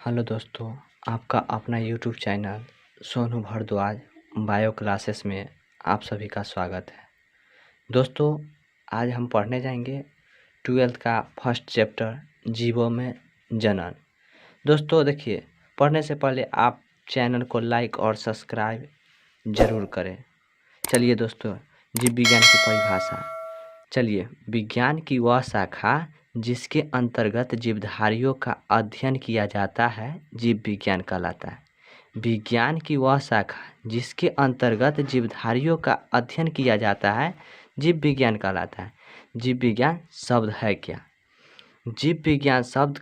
Hello दोस्तों, आपका अपना YouTube channel Sonu Bhardwaj bio classes में आप सभी का स्वागत है। दोस्तों, आज हम पढ़ने जाएंगे 12th का फर्स्ट चैप्टर जीवों में जनन। दोस्तों देखिए, पढ़ने से पहले आप चैनल को लाइक और सब्सक्राइब ज़रूर करें। चलिए दोस्तों, जीव विज्ञान की परिभाषा। चलिए, विज्ञान की वह शाखा जिसके अंतर्गत जीवधारियों का अध्ययन किया जाता है जीव विज्ञान कहलाता है। विज्ञान की वह शाखा जिसके अंतर्गत जीवधारियों का अध्ययन किया जाता है जीव विज्ञान कहलाता है। जीव विज्ञान शब्द है क्या? जीव विज्ञान शब्द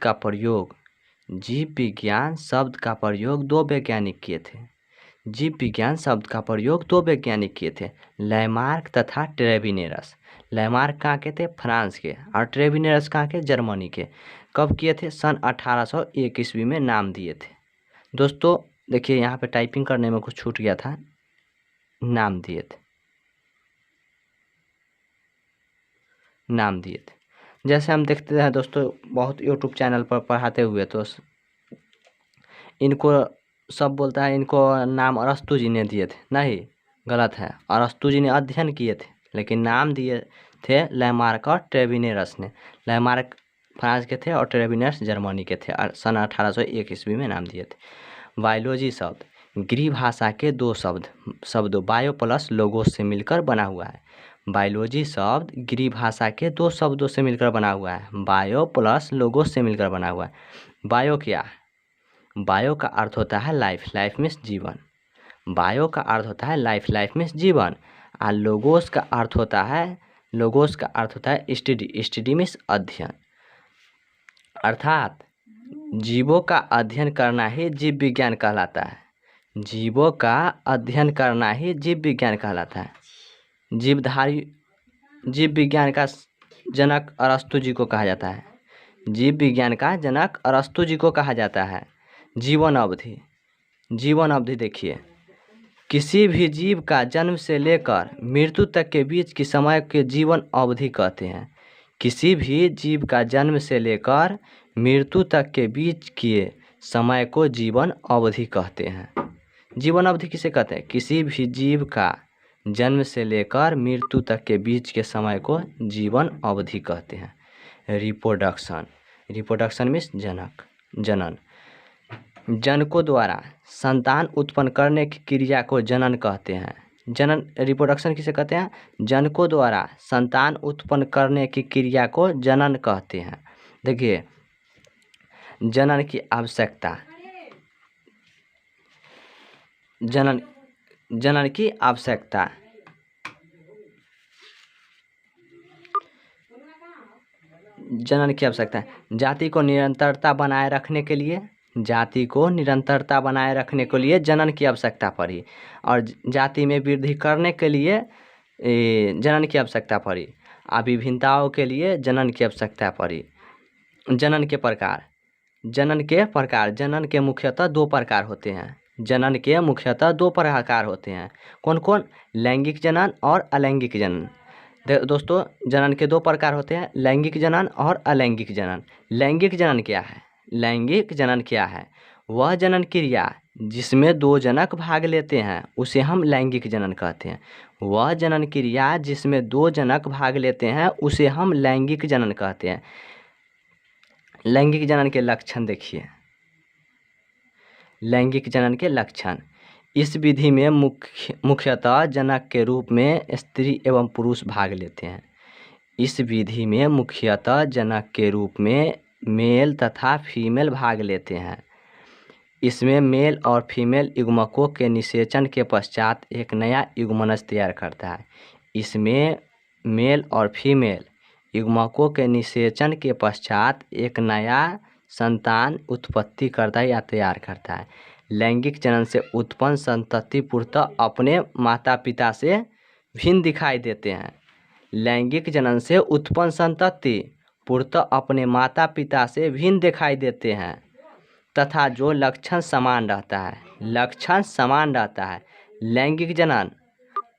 का प्रयोग दो वैज्ञानिक किए थे। जीव विज्ञान शब्द का प्रयोग दो वैज्ञानिक किए थे, लैमार्क तथा ट्रेविनेरस। लैमार्क कहाँ के थे? फ्रांस के। और ट्रेविनेरस कहाँ के? जर्मनी के। कब किए थे? सन 1801 ईस्वी में नाम दिए थे। दोस्तों देखिए, यहाँ पे टाइपिंग करने में कुछ छूट गया था, नाम दिए थे। जैसे हम देखते हैं दोस्तों, बहुत यूट्यूब चैनल पर पढ़ाते हुए तो इनको सब बोलता है इनको नाम अरस्तु जी ने दिए थे। नहीं, गलत है। अरस्तु जी ने अध्ययन किए थे, लेकिन नाम दिए थे लैमार्क और ट्रेविनेरस ने। लैमार्क फ्रांस के थे और ट्रेविनेरस जर्मनी के थे। सन 1801 ईस्वी में नाम दिए थे। बायोलॉजी शब्द ग्रीक भाषा के दो शब्दों बायो प्लस लोगोस से मिलकर बना हुआ है। बायोलॉजी शब्द ग्रीक भाषा के दो शब्दों से मिलकर बना हुआ है। बायो प्लस लोगोस से मिलकर बना हुआ है। बायो क्या है? बायो का अर्थ होता है लाइफ, लाइफ मीन्स जीवन। बायो का अर्थ होता है लाइफ, लाइफ मीन्स जीवन। और लोगोस का अर्थ होता है स्टडी, स्टडी मीन्स अध्ययन। अर्थात जीवों का अध्ययन करना ही जीव विज्ञान कहलाता है। जीवों का अध्ययन करना ही जीव विज्ञान कहलाता है। जीव विज्ञान का जनक अरस्तु जी को कहा जाता है। जीव विज्ञान का जनक अरस्तु जी को कहा जाता है। जीवन अवधि देखिए, किसी भी जीव का जन्म से लेकर मृत्यु तक के बीच की समय के जीवन अवधि कहते हैं। किसी भी जीव का जन्म से लेकर मृत्यु तक के बीच के समय को जीवन अवधि कहते हैं। जीवन अवधि किसे कहते हैं? किसी भी जीव का जन्म से लेकर मृत्यु तक के बीच के समय को जीवन अवधि कहते हैं। रिप्रोडक्शन मीन्स जनन। जनकों द्वारा संतान उत्पन्न करने की क्रिया को जनन कहते हैं। रिप्रोडक्शन किसे कहते हैं? जनकों द्वारा संतान उत्पन्न करने की क्रिया को जनन कहते हैं। देखिए, जनन की आवश्यकता जाति को निरंतरता बनाए रखने के लिए जनन की आवश्यकता पड़ी। और जाति में वृद्धि करने के लिए जनन की आवश्यकता पड़ी। और विभिन्नताओं के लिए जनन की आवश्यकता पड़ी। जनन के प्रकार जनन के मुख्यतः दो प्रकार होते हैं। कौन कौन? लैंगिक जनन और अलैंगिक जनन। दोस्तों, जनन के दो प्रकार होते हैं, लैंगिक जनन और अलैंगिक जनन। लैंगिक जनन क्या है? वह जनन क्रिया जिसमें दो जनक भाग लेते हैं उसे हम लैंगिक जनन कहते हैं। वह जनन क्रिया जिसमें दो जनक भाग लेते हैं उसे हम लैंगिक जनन कहते हैं। लैंगिक जनन के लक्षण देखिए। लैंगिक जनन के लक्षण: इस विधि में मुख्यतः जनक के रूप में स्त्री एवं पुरुष भाग लेते हैं। इस विधि में मुख्यतः जनक के रूप में मेल तथा फीमेल भाग लेते हैं। इसमें मेल और फीमेल युग्मकों के निषेचन के पश्चात एक नया युग्मनज तैयार करता है। इसमें मेल और फीमेल युग्मकों के निषेचन के पश्चात एक नया संतान उत्पत्ति करता है या तैयार करता है। लैंगिक जनन से उत्पन्न संतति पूर्णतः अपने माता पिता से भिन्न दिखाई देते हैं। लैंगिक जनन से उत्पन्न संतति पूर्णतः अपने माता पिता से भिन्न दिखाई देते हैं तथा जो लक्षण समान रहता है। लैंगिक जनन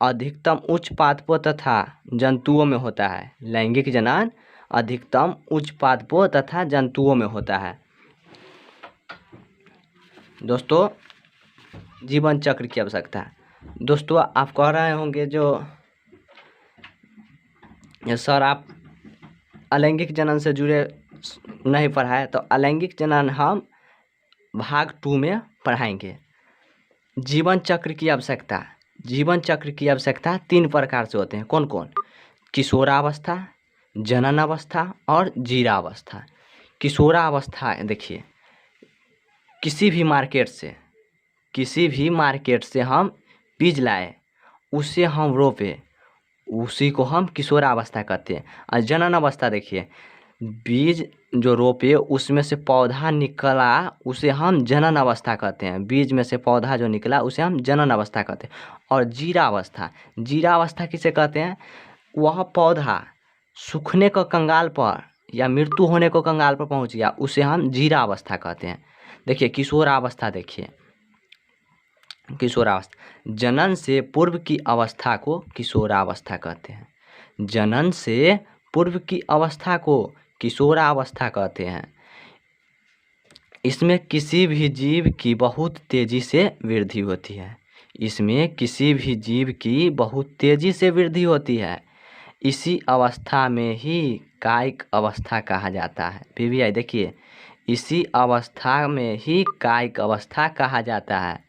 अधिकतम उच्च पादपों तथा जंतुओं में होता है। लैंगिक जनन अधिकतम उच्च पादपों तथा जंतुओं में होता है। दोस्तों जीवन चक्र की आवश्यकता। दोस्तों आप कह रहे होंगे जो सर आप अलैंगिक जनन से जुड़े नहीं पढ़ाए, तो अलैंगिक जनन हम भाग 2 में पढ़ाएंगे। जीवन चक्र की आवश्यकता। जीवन चक्र की आवश्यकता 3 प्रकार से होते हैं। कौन कौन? किशोरावस्था, जनन अवस्था और जीरावस्था। किशोरावस्था देखिए, किसी भी मार्केट से हम बीज लाए, उसे हम रोपे, उसी को हम किशोरावस्था कहते हैं। और जनन अवस्था देखिए, बीज जो रोपे उसमें से पौधा निकला, उसे हम जनन अवस्था कहते हैं। बीज में से पौधा जो निकला उसे हम जनन अवस्था कहते हैं। और जीरावस्था, जीरावस्था किसे कहते हैं? वह पौधा सूखने को कंगाल पर या मृत्यु होने को कंगाल पर पहुंच गया, उसे हम जीरावस्था कहते हैं। देखिए किशोरावस्था, देखिए किशोरावस्था, जनन से पूर्व की अवस्था को किशोरावस्था कहते हैं। जनन से पूर्व की अवस्था को किशोरावस्था कहते हैं। इसमें किसी भी जीव की बहुत तेजी से वृद्धि होती है। इसमें किसी भी जीव की बहुत तेजी से वृद्धि होती है। इसी अवस्था में ही कायिक अवस्था कहा जाता है। पीवीआई देखिए, इसी अवस्था में ही कायिक अवस्था कहा जाता है।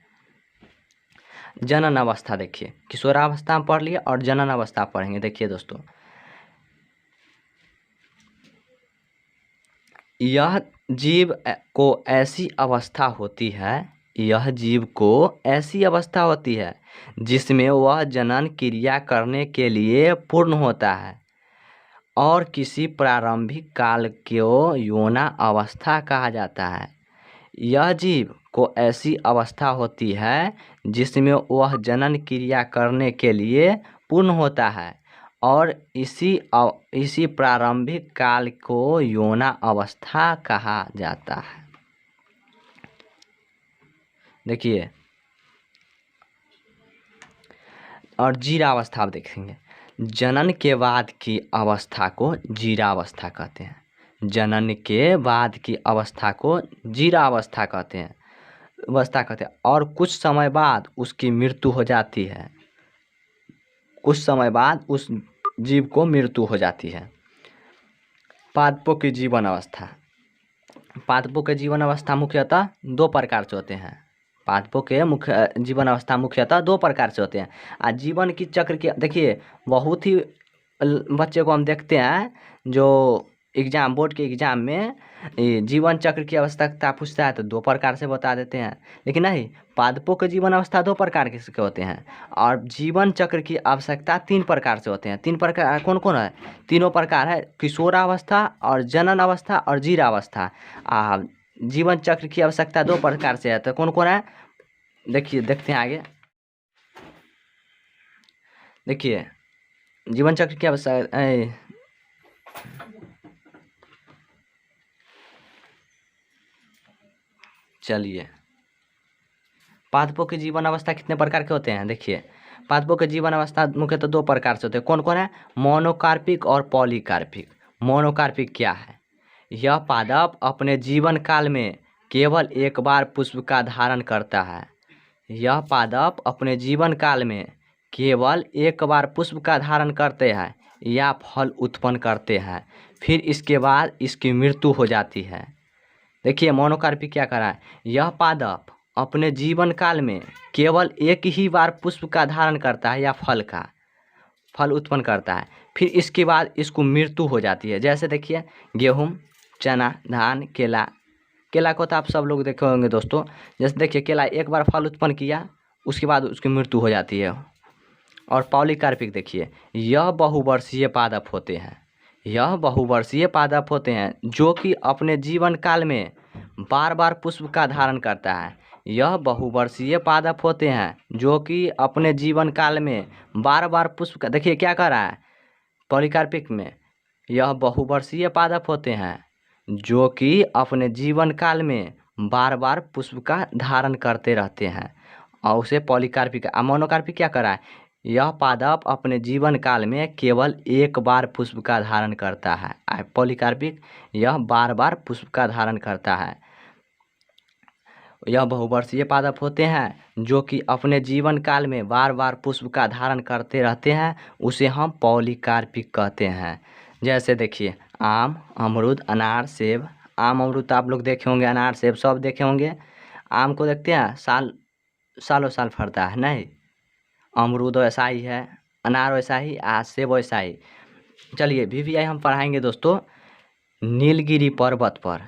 जनन अवस्था देखिए, किशोरावस्था में पढ़ लिए और जनन अवस्था पढ़ेंगे। देखिए दोस्तों, यह जीव को ऐसी अवस्था होती है, यह जीव को ऐसी अवस्था होती है जिसमें वह जनन क्रिया करने के लिए पूर्ण होता है और किसी प्रारंभिक काल को यौना अवस्था कहा जाता है। यह जीव को ऐसी अवस्था होती है जिसमें वह जनन क्रिया करने के लिए पूर्ण होता है और इसी प्रारंभिक काल को यौना अवस्था कहा जाता है। देखिए, और जीरावस्था आप देखेंगे, जनन के बाद की अवस्था को जीरावस्था कहते हैं। जनन के बाद की अवस्था को जीरावस्था कहते हैं, और कुछ समय बाद उसकी मृत्यु हो जाती है। कुछ समय बाद उस जीव को मृत्यु हो जाती है। पादपों की जीवन अवस्था। पादपों के जीवन अवस्था मुख्यतः 2 प्रकार से होते हैं। पादपों के मुख्य जीवन अवस्था मुख्यतः 2 प्रकार से होते हैं। जीवन की चक्र के देखिए, बहुत ही बच्चे को हम देखते हैं जो बोर्ड के एग्जाम में जीवन चक्र की आवश्यकता पूछता है तो 2 प्रकार से बता देते हैं, लेकिन नहीं, पादपों के जीवन अवस्था 2 प्रकार के होते हैं और जीवन चक्र की आवश्यकता 3 प्रकार से होते हैं। 3 प्रकार कौन कौन है? तीनों प्रकार है, किशोरावस्था और जनन अवस्था और जीरावस्था। जीवन चक्र की आवश्यकता 2 प्रकार से है, तो कौन कौन है? देखिए, देखते हैं आगे। देखिए, जीवन चक्र की आवश्यकता, चलिए, पादपों की जीवन अवस्था कितने प्रकार के होते हैं? देखिए, पादपों के जीवन अवस्था मुख्यतः 2 प्रकार से होते हैं। कौन कौन है? मोनोकार्पिक और पॉलीकार्पिक। मोनोकार्पिक क्या है? यह पादप अपने जीवन काल में केवल एक बार पुष्प का धारण करता है। यह पादप अपने जीवन काल में केवल एक बार पुष्प का धारण करते हैं या फल उत्पन्न करते हैं, फिर इसके बाद इसकी मृत्यु हो जाती है। देखिए, मोनोकार्पिक क्या कर रहा है? यह पादप अपने जीवन काल में केवल एक ही बार पुष्प का धारण करता है या फल उत्पन्न करता है, फिर इसके बाद इसको मृत्यु हो जाती है। जैसे देखिए, गेहूँ, चना, धान, केला को तो आप सब लोग देखे होंगे दोस्तों। जैसे देखिए, केला एक बार फल उत्पन्न किया, उसके बाद उसकी मृत्यु हो जाती है। और पॉलीकार्पिक देखिए, यह बहुवर्षीय पादप होते हैं। यह बहुवर्षीय पादप होते हैं जो कि अपने जीवन काल में बार बार पुष्प का धारण करता है। यह बहुवर्षीय पादप होते हैं जो कि अपने जीवन काल में बार बार पुष्प का, देखिए क्या कर रहा है पॉलीकार्पिक में, यह बहुवर्षीय पादप होते हैं जो कि अपने जीवन काल में बार बार पुष्प का धारण करते रहते हैं और उसे पॉलीकार्पिक। मोनोकार्पिक क्या कर रहा है? यह पादप अपने जीवन काल में केवल एक बार पुष्प का धारण करता है। पॉलीकार्पिक यह बार बार पुष्प का धारण करता है। यह बहुवर्षीय पादप होते हैं जो कि अपने जीवन काल में बार बार पुष्प का धारण करते रहते हैं, उसे हम पॉलीकार्पिक कहते हैं। जैसे देखिए आम, अमरूद, अनार, सेब। आम अमरूद तो आप लोग देखे होंगे, अनार सेब सब देखे होंगे। आम को देखते हैं सालों साल फलता है, नहीं। अमरूद वैसा ही है, अनार वैसा ही, सेब वैसा ही। चलिए VVI हम पढ़ाएंगे दोस्तों। नीलगिरी पर्वत पर,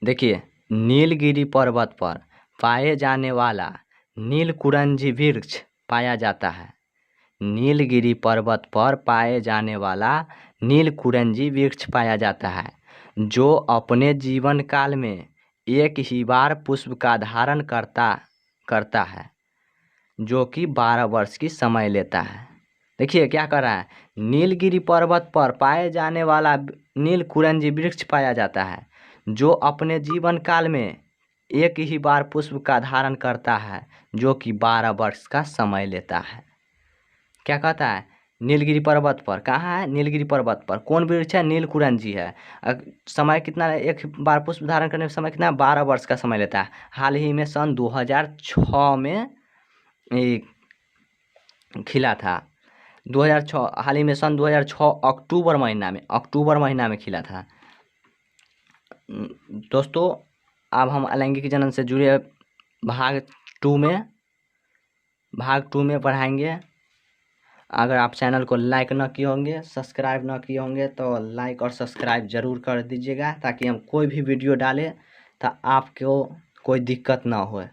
देखिए नीलगिरी पर्वत पर पाए जाने वाला नीलकुरंजी वृक्ष पाया जाता है। नीलगिरी पर्वत पर पाए जाने वाला नीलकुरंजी वृक्ष पाया जाता है जो अपने जीवन काल में एक ही बार पुष्प का धारण करता है, जो कि 12 वर्ष की समय लेता है। देखिए क्या कर रहा है, नीलगिरी पर्वत पर पाए जाने वाला नीलकुरंजी वृक्ष पाया जाता है जो अपने जीवन काल में एक ही बार पुष्प का धारण करता है, जो कि 12 वर्ष का समय लेता है। क्या कहता है, नीलगिरी पर्वत पर, कहाँ है नीलगिरी पर्वत पर, कौन वृक्ष है, नीलकुरंजी है। समय कितना है, एक बार पुष्प धारण करने में समय कितना, 12 वर्ष का समय लेता है। हाल ही में सन 2006 में खिला था। 2006 हाल ही में सन 2006 अक्टूबर महीना में खिला था। दोस्तों अब हम अलैंगिक जनन से जुड़े भाग 2 में पढ़ाएंगे। अगर आप चैनल को लाइक न किए होंगे, सब्सक्राइब न किए होंगे तो लाइक और सब्सक्राइब ज़रूर कर दीजिएगा, ताकि हम कोई भी वीडियो डालें तो आपको कोई दिक्कत ना हो।